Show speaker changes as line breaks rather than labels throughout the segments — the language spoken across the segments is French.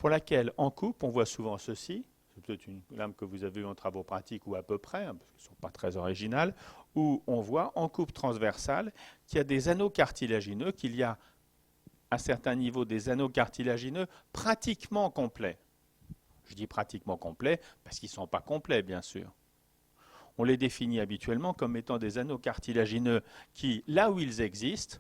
pour laquelle, en coupe, on voit souvent ceci. C'est peut-être une lame que vous avez eue en travaux pratiques ou à peu près, hein, parce qu'elles ne sont pas très originales, où on voit en coupe transversale qu'il y a des anneaux cartilagineux, qu'il y a à certains niveaux des anneaux cartilagineux pratiquement complets. Je dis pratiquement complets parce qu'ils ne sont pas complets, bien sûr. On les définit habituellement comme étant des anneaux cartilagineux qui, là où ils existent,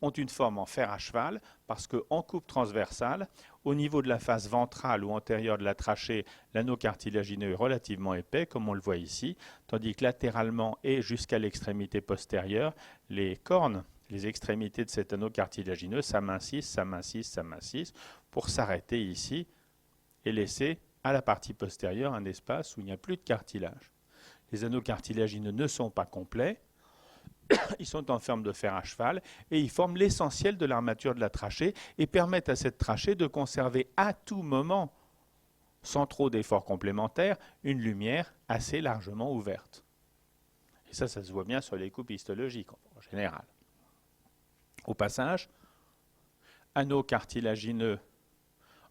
ont une forme en fer à cheval parce qu'en coupe transversale, au niveau de la face ventrale ou antérieure de la trachée, l'anneau cartilagineux est relativement épais, comme on le voit ici, tandis que latéralement et jusqu'à l'extrémité postérieure, les cornes, les extrémités de cet anneau cartilagineux s'amincissent, s'amincissent, s'amincissent pour s'arrêter ici et laisser à la partie postérieure un espace où il n'y a plus de cartilage. Les anneaux cartilagineux ne sont pas complets. Ils sont en forme de fer à cheval et ils forment l'essentiel de l'armature de la trachée et permettent à cette trachée de conserver à tout moment, sans trop d'efforts complémentaires, une lumière assez largement ouverte. Et ça se voit bien sur les coupes histologiques en général. Au passage, anneau cartilagineux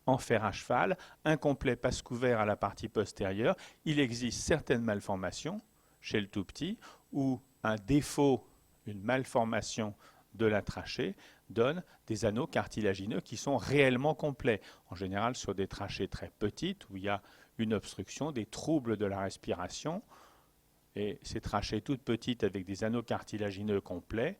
en fer à cheval, incomplet parce qu'ouvert à la partie postérieure, il existe certaines malformations chez le tout petit où un défaut, une malformation de la trachée donne des anneaux cartilagineux qui sont réellement complets. En général, sur des trachées très petites où il y a une obstruction, des troubles de la respiration, et ces trachées toutes petites avec des anneaux cartilagineux complets,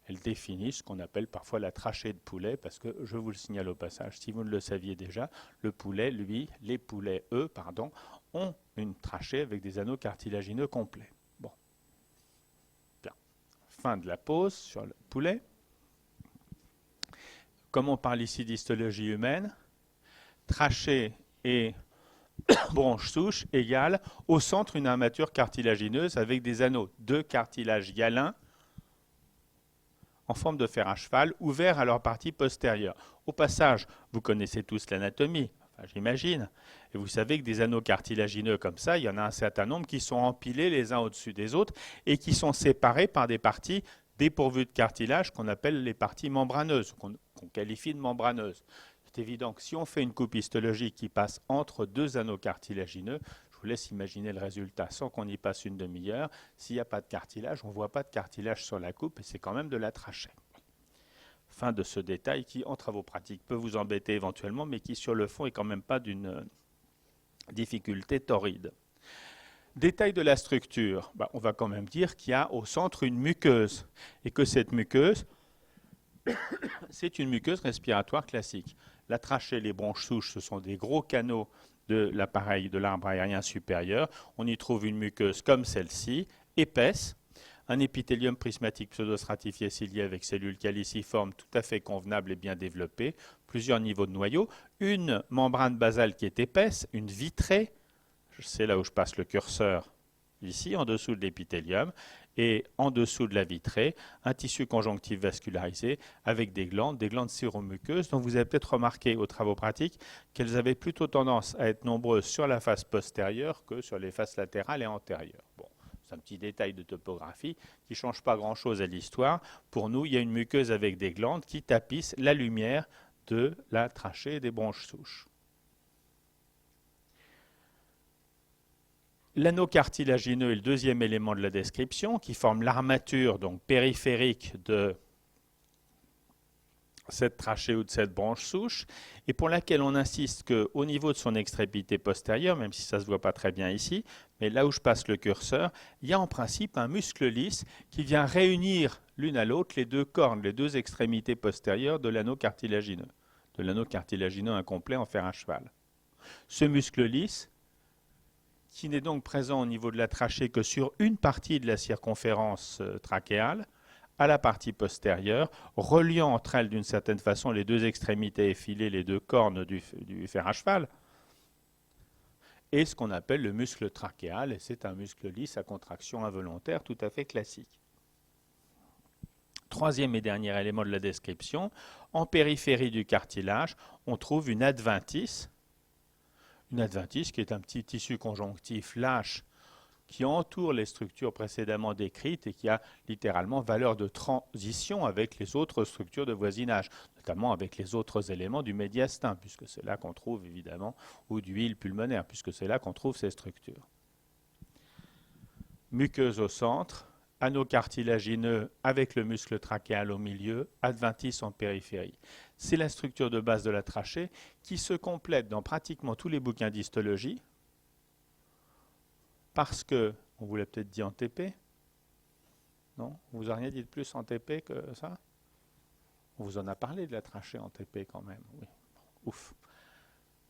elles définissent ce qu'on appelle parfois la trachée de poulet, parce que, je vous le signale au passage, si vous ne le saviez déjà, le poulet, lui, les poulets, eux, pardon, ont une trachée avec des anneaux cartilagineux complets. Bon. Bien. Fin de la pause sur le poulet. Comme on parle ici d'histologie humaine, trachée et bronche souche égale au centre une armature cartilagineuse avec des anneaux de cartilage hyalin en forme de fer à cheval, ouverts à leur partie postérieure. Au passage, vous connaissez tous l'anatomie, enfin, j'imagine, et vous savez que des anneaux cartilagineux comme ça, il y en a un certain nombre qui sont empilés les uns au-dessus des autres et qui sont séparés par des parties dépourvues de cartilage qu'on appelle les parties membraneuses, qu'on qualifie de membraneuses. C'est évident que si on fait une coupe histologique qui passe entre deux anneaux cartilagineux, je vous laisse imaginer le résultat sans qu'on y passe une demi-heure. S'il n'y a pas de cartilage, on ne voit pas de cartilage sur la coupe et c'est quand même de la trachée. Fin de ce détail qui, en travaux pratiques, peut vous embêter éventuellement, mais qui, sur le fond, est quand même pas d'une difficulté torride. Détail de la structure. On va quand même dire qu'il y a au centre une muqueuse et que cette muqueuse, c'est une muqueuse respiratoire classique. La trachée, les bronches souches, ce sont des gros canaux de l'appareil de l'arbre aérien supérieur. On y trouve une muqueuse comme celle-ci, épaisse, un épithélium prismatique pseudostratifié cilié avec cellules caliciformes tout à fait convenables et bien développées, plusieurs niveaux de noyau, une membrane basale qui est épaisse, une vitrée, c'est là où je passe le curseur, ici en dessous de l'épithélium, et en dessous de la vitrée, un tissu conjonctif vascularisé avec des glandes séromuqueuses dont vous avez peut-être remarqué aux travaux pratiques qu'elles avaient plutôt tendance à être nombreuses sur la face postérieure que sur les faces latérales et antérieures. Bon, c'est un petit détail de topographie qui ne change pas grand-chose à l'histoire. Pour nous, il y a une muqueuse avec des glandes qui tapissent la lumière de la trachée et des bronches souches. L'anneau cartilagineux est le deuxième élément de la description qui forme l'armature donc périphérique de cette trachée ou de cette branche souche et pour laquelle on insiste qu'au niveau de son extrémité postérieure, même si ça ne se voit pas très bien ici, mais là où je passe le curseur, il y a en principe un muscle lisse qui vient réunir l'une à l'autre les deux cornes, les deux extrémités postérieures de l'anneau cartilagineux incomplet en fer à cheval. Ce muscle lisse qui n'est donc présent au niveau de la trachée que sur une partie de la circonférence trachéale, à la partie postérieure, reliant entre elles d'une certaine façon les deux extrémités effilées, les deux cornes du fer à cheval, et ce qu'on appelle le muscle trachéal, et c'est un muscle lisse à contraction involontaire tout à fait classique. Troisième et dernier élément de la description, en périphérie du cartilage, on trouve une adventice qui est un petit tissu conjonctif lâche qui entoure les structures précédemment décrites et qui a littéralement valeur de transition avec les autres structures de voisinage, notamment avec les autres éléments du médiastin, puisque c'est là qu'on trouve évidemment, ou du hile pulmonaire, puisque c'est là qu'on trouve ces structures. Muqueuse au centre, anneau cartilagineux avec le muscle trachéal au milieu, adventice en périphérie. C'est la structure de base de la trachée qui se complète dans pratiquement tous les bouquins d'histologie, parce que, on vous l'a peut-être dit en TP, non? On vous a rien dit de plus en TP que ça? On vous en a parlé de la trachée en TP quand même, oui. Ouf.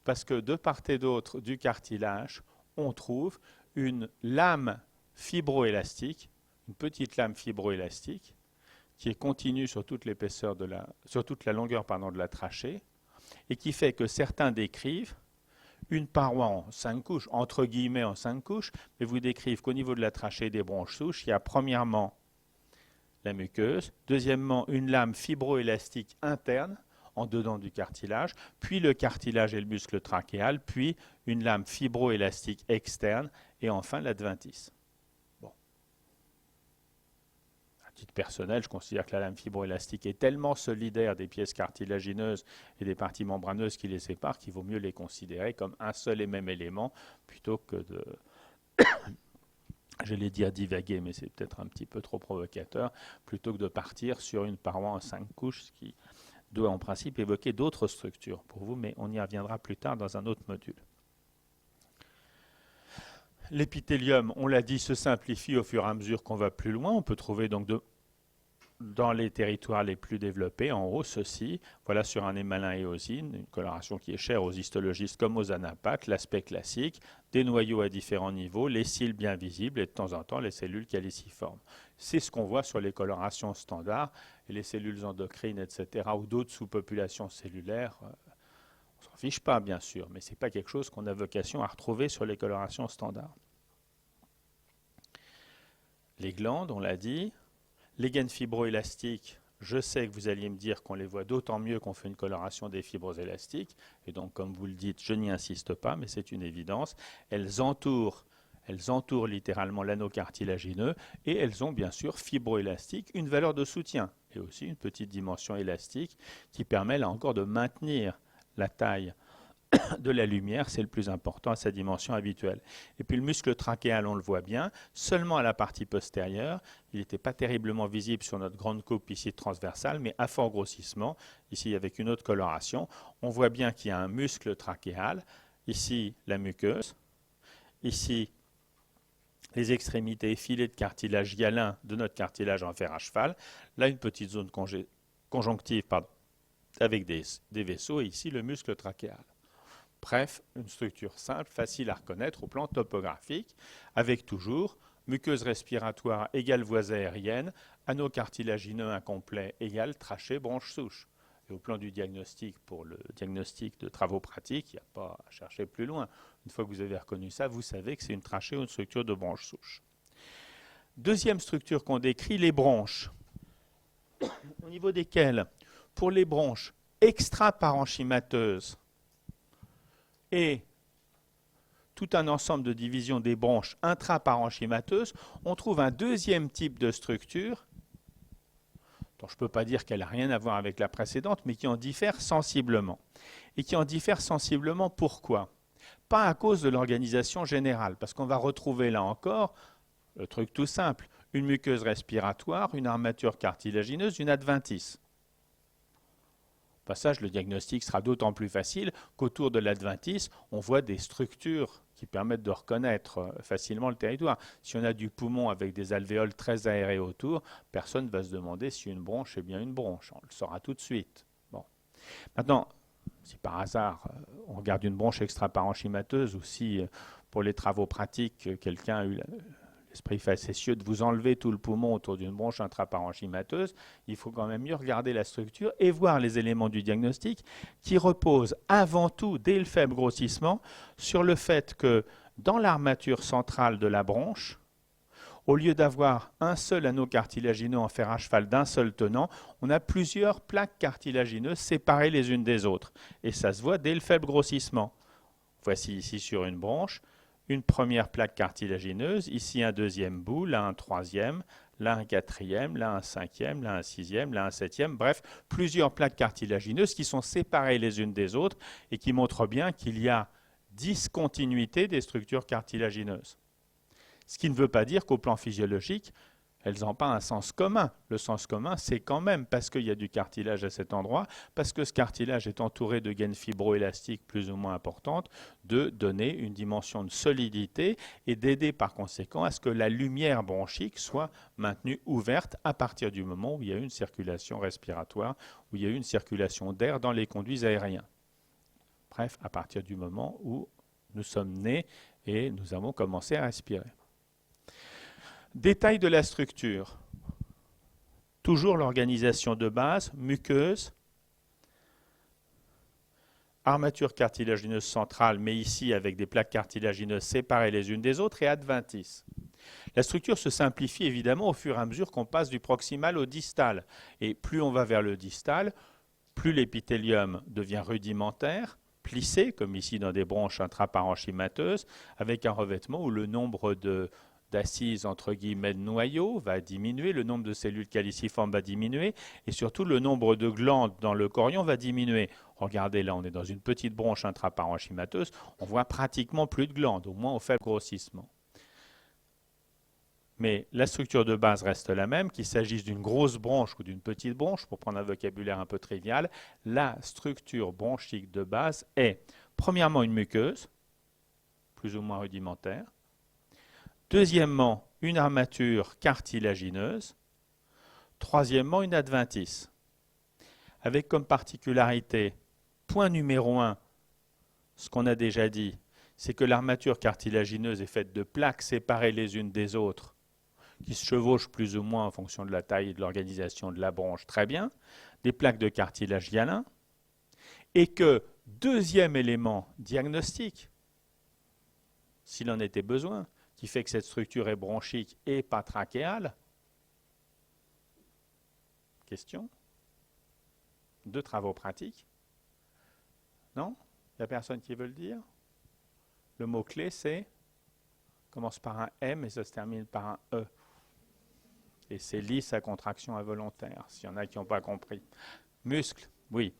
Parce que de part et d'autre du cartilage, on trouve une lame fibroélastique, une petite lame fibroélastique, qui est continue sur toute l'épaisseur sur toute la longueur de la trachée, et qui fait que certains décrivent une paroi en 5 couches, entre guillemets en 5 couches, mais vous décrivent qu'au niveau de la trachée et des bronches souches, il y a premièrement la muqueuse, deuxièmement une lame fibroélastique interne, en dedans du cartilage, puis le cartilage et le muscle trachéal, puis une lame fibroélastique externe, et enfin l'adventice. Bon. À titre personnel, je considère que la lame fibroélastique est tellement solidaire des pièces cartilagineuses et des parties membraneuses qui les séparent qu'il vaut mieux les considérer comme un seul et même élément plutôt que de, je l'ai dit à divaguer, mais c'est peut-être un petit peu trop provocateur, plutôt que de partir sur une paroi en 5 couches, ce qui doit en principe évoquer d'autres structures pour vous, mais on y reviendra plus tard dans un autre module. L'épithélium, on l'a dit, se simplifie au fur et à mesure qu'on va plus loin. On peut trouver donc dans les territoires les plus développés, en haut, ceci, voilà sur un émalin éosine, une coloration qui est chère aux histologistes comme aux anapathes, l'aspect classique, des noyaux à différents niveaux, les cils bien visibles et de temps en temps les cellules caliciformes. C'est ce qu'on voit sur les colorations standards, et les cellules endocrines, etc., ou d'autres sous-populations cellulaires. On ne s'en fiche pas, bien sûr, mais ce n'est pas quelque chose qu'on a vocation à retrouver sur les colorations standards. Les glandes, on l'a dit. Les gaines fibroélastiques, je sais que vous alliez me dire qu'on les voit d'autant mieux qu'on fait une coloration des fibres élastiques. Et donc, comme vous le dites, je n'y insiste pas, mais c'est une évidence. Elles entourent littéralement l'anneau cartilagineux et elles ont bien sûr fibroélastique, une valeur de soutien et aussi une petite dimension élastique qui permet là encore de maintenir la taille de la lumière, c'est le plus important à sa dimension habituelle. Et puis le muscle trachéal, on le voit bien, seulement à la partie postérieure, il n'était pas terriblement visible sur notre grande coupe ici transversale, mais à fort grossissement, ici avec une autre coloration, on voit bien qu'il y a un muscle trachéal, ici la muqueuse, ici les extrémités effilées de cartilage hyalin de notre cartilage en fer à cheval, là une petite zone conjonctive avec des vaisseaux, et ici le muscle trachéal. Bref, une structure simple, facile à reconnaître au plan topographique, avec toujours muqueuse respiratoire égale voies aériennes, anneau cartilagineux incomplet égale trachée bronche souche. Et au plan du diagnostic, pour le diagnostic de travaux pratiques, il n'y a pas à chercher plus loin. Une fois que vous avez reconnu ça, vous savez que c'est une trachée ou une structure de bronche souche. Deuxième structure qu'on décrit, les bronches. Au niveau desquelles, pour les bronches extra-parenchymateuses, et tout un ensemble de divisions des bronches intraparenchymateuses, on trouve un deuxième type de structure, dont je ne peux pas dire qu'elle n'a rien à voir avec la précédente, mais qui en diffère sensiblement. Et qui en diffère sensiblement pourquoi? Pas à cause de l'organisation générale, parce qu'on va retrouver là encore le truc tout simple, une muqueuse respiratoire, une armature cartilagineuse, une adventice. Au passage, le diagnostic sera d'autant plus facile qu'autour de l'adventice, on voit des structures qui permettent de reconnaître facilement le territoire. Si on a du poumon avec des alvéoles très aérées autour, personne ne va se demander si une bronche est bien une bronche. On le saura tout de suite. Bon. Maintenant, si par hasard on regarde une bronche extra-parenchymateuse ou si pour les travaux pratiques, quelqu'un a eu l'esprit facétieux de vous enlever tout le poumon autour d'une bronche intraparenchymateuse, il faut quand même mieux regarder la structure et voir les éléments du diagnostic qui reposent avant tout, dès le faible grossissement, sur le fait que dans l'armature centrale de la bronche, au lieu d'avoir un seul anneau cartilagineux en fer à cheval d'un seul tenant, on a plusieurs plaques cartilagineuses séparées les unes des autres. Et ça se voit dès le faible grossissement. Voici ici sur une bronche, une première plaque cartilagineuse, ici un deuxième bout, là un troisième, là un quatrième, là un cinquième, là un sixième, là un septième, bref, plusieurs plaques cartilagineuses qui sont séparées les unes des autres et qui montrent bien qu'il y a discontinuité des structures cartilagineuses. Ce qui ne veut pas dire qu'au plan physiologique, elles n'ont pas un sens commun. Le sens commun, c'est quand même, parce qu'il y a du cartilage à cet endroit, parce que ce cartilage est entouré de gaines fibroélastiques plus ou moins importantes, de donner une dimension de solidité et d'aider par conséquent à ce que la lumière bronchique soit maintenue ouverte à partir du moment où il y a une circulation respiratoire, où il y a une circulation d'air dans les conduits aériens. Bref, à partir du moment où nous sommes nés et nous avons commencé à respirer. Détail de la structure. Toujours l'organisation de base, muqueuse, armature cartilagineuse centrale, mais ici avec des plaques cartilagineuses séparées les unes des autres, et adventice. La structure se simplifie évidemment au fur et à mesure qu'on passe du proximal au distal. Et plus on va vers le distal, plus l'épithélium devient rudimentaire, plissé, comme ici dans des bronches intraparenchymateuses, avec un revêtement où le nombre d'assises entre guillemets de noyaux va diminuer, le nombre de cellules caliciformes va diminuer et surtout le nombre de glandes dans le chorion va diminuer. Regardez là, on est dans une petite bronche intraparenchymateuse, on voit pratiquement plus de glandes, au moins au faible grossissement. Mais la structure de base reste la même, qu'il s'agisse d'une grosse bronche ou d'une petite bronche, pour prendre un vocabulaire un peu trivial, la structure bronchique de base est premièrement une muqueuse, plus ou moins rudimentaire. Deuxièmement, une armature cartilagineuse. Troisièmement, une adventice. Avec comme particularité, point numéro 1, ce qu'on a déjà dit, c'est que l'armature cartilagineuse est faite de plaques séparées les unes des autres, qui se chevauchent plus ou moins en fonction de la taille et de l'organisation de la bronche, très bien, des plaques de cartilage hyalin, et que, deuxième élément diagnostique, s'il en était besoin, qui fait que cette structure est bronchique et pas trachéale. Question? 2 travaux pratiques? Non? Il n'y a personne qui veut le dire? Le mot-clé, c'est, commence par un M et ça se termine par un E. Et c'est lisse à contraction involontaire, s'il y en a qui n'ont pas compris. Muscles, oui.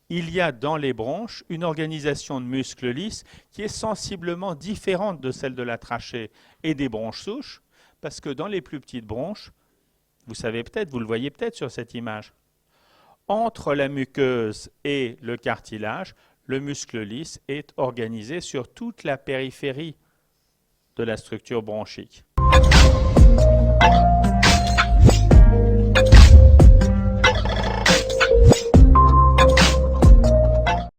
Il y a dans les bronches une organisation de muscles lisses qui est sensiblement différente de celle de la trachée et des bronches souches, parce que dans les plus petites bronches, vous savez peut-être, vous le voyez peut-être sur cette image, entre la muqueuse et le cartilage, le muscle lisse est organisé sur toute la périphérie de la structure bronchique.